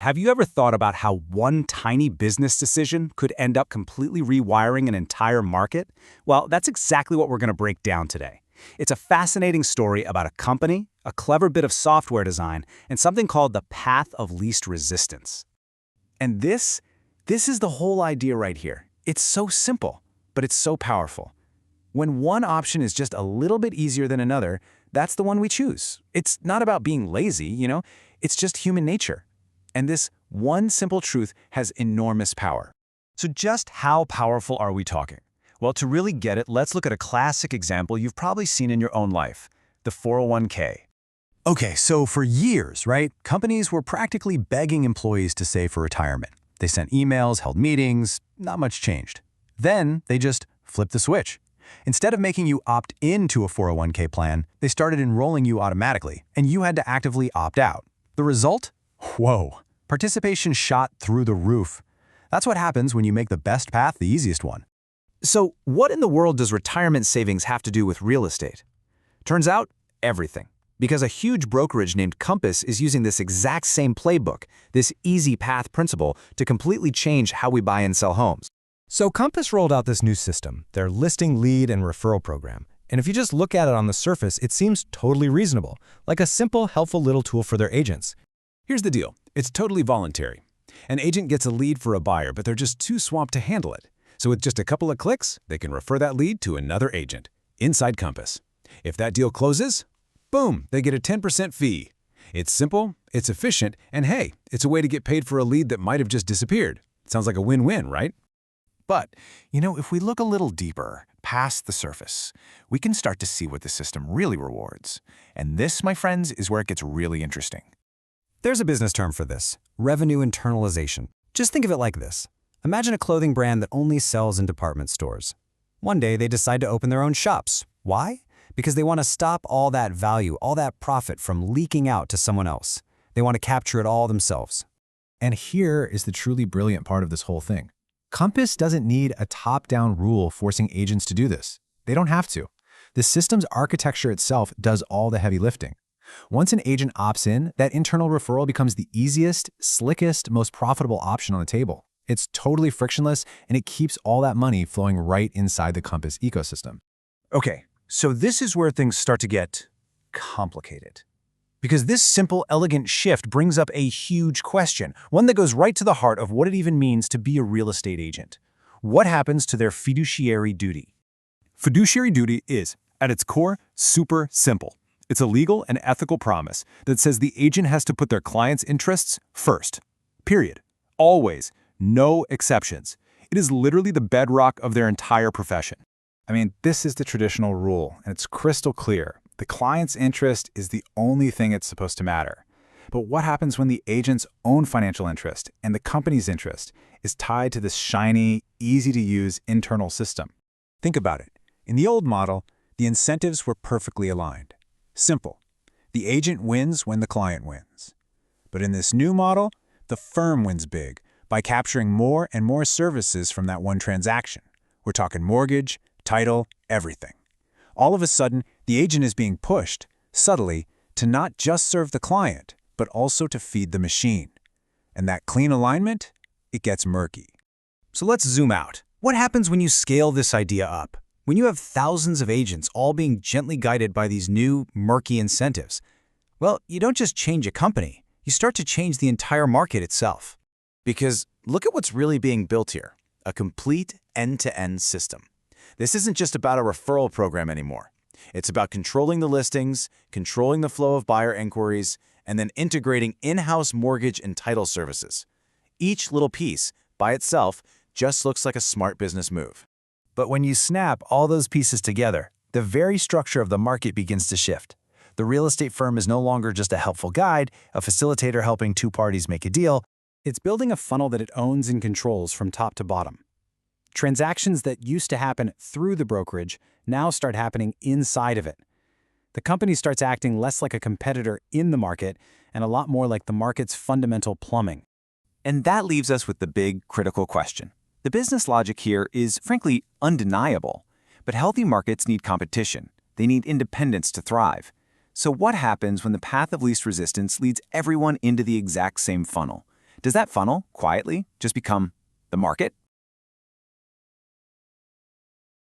Have you ever thought about how one tiny business decision could end up completely rewiring an entire market? Well, that's exactly what we're going to break down today. It's a fascinating story about a company, a clever bit of software design, and something called the path of least resistance. And this is the whole idea right here. It's so simple, but it's so powerful. When one option is just a little bit easier than another, that's the one we choose. It's not about being lazy, it's just human nature. And this one simple truth has enormous power. So just how powerful are we talking? Well, to really get it, let's look at a classic example you've probably seen in your own life, the 401k. Okay, so for years, right, companies were practically begging employees to save for retirement. They sent emails, held meetings, not much changed. Then they just flipped the switch. Instead of making you opt into a 401k plan, they started enrolling you automatically, and you had to actively opt out. The result? Whoa. Participation shot through the roof. That's what happens when you make the best path the easiest one. So what in the world does retirement savings have to do with real estate? Turns out, everything. Because a huge brokerage named Compass is using this exact same playbook, this easy path principle, to completely change how we buy and sell homes. So Compass rolled out this new system, their listing lead and referral program. And if you just look at it on the surface, it seems totally reasonable, like a simple, helpful little tool for their agents. Here's the deal. It's totally voluntary. An agent gets a lead for a buyer, but they're just too swamped to handle it. So with just a couple of clicks, they can refer that lead to another agent inside Compass. If that deal closes, boom, they get a 10% fee. It's simple, it's efficient, and hey, it's a way to get paid for a lead that might have just disappeared. Sounds like a win-win, right? But, if we look a little deeper, past the surface, we can start to see what the system really rewards. And this, my friends, is where it gets really interesting. There's a business term for this, revenue internalization. Just think of it like this. Imagine a clothing brand that only sells in department stores. One day, they decide to open their own shops. Why? Because they want to stop all that value, all that profit from leaking out to someone else. They want to capture it all themselves. And here is the truly brilliant part of this whole thing. Compass doesn't need a top-down rule forcing agents to do this. They don't have to. The system's architecture itself does all the heavy lifting. Once an agent opts in, that internal referral becomes the easiest, slickest, most profitable option on the table. It's totally frictionless, and it keeps all that money flowing right inside the Compass ecosystem. Okay, so this is where things start to get complicated. Because this simple, elegant shift brings up a huge question, one that goes right to the heart of what it even means to be a real estate agent. What happens to their fiduciary duty? Fiduciary duty is, at its core, super simple. It's a legal and ethical promise that says the agent has to put their client's interests first. Period. Always. No exceptions. It is literally the bedrock of their entire profession. This is the traditional rule, and it's crystal clear. The client's interest is the only thing that's supposed to matter. But what happens when the agent's own financial interest and the company's interest is tied to this shiny, easy-to-use internal system? Think about it. In the old model, the incentives were perfectly aligned. Simple. The agent wins when the client wins. But in this new model, the firm wins big by capturing more and more services from that one transaction. We're talking mortgage, title, everything. All of a sudden, the agent is being pushed, subtly, to not just serve the client, but also to feed the machine. And that clean alignment, it gets murky. So let's zoom out. What happens when you scale this idea up? When you have thousands of agents all being gently guided by these new, murky incentives? Well, you don't just change a company. You start to change the entire market itself. Because look at what's really being built here. A complete end-to-end system. This isn't just about a referral program anymore. It's about controlling the listings, controlling the flow of buyer inquiries, and then integrating in-house mortgage and title services. Each little piece, by itself, just looks like a smart business move. But when you snap all those pieces together, the very structure of the market begins to shift. The real estate firm is no longer just a helpful guide, a facilitator helping two parties make a deal. It's building a funnel that it owns and controls from top to bottom. Transactions that used to happen through the brokerage now start happening inside of it. The company starts acting less like a competitor in the market and a lot more like the market's fundamental plumbing. And that leaves us with the big, critical question. The business logic here is, frankly, undeniable. But healthy markets need competition. They need independence to thrive. So what happens when the path of least resistance leads everyone into the exact same funnel? Does that funnel, quietly, just become the market?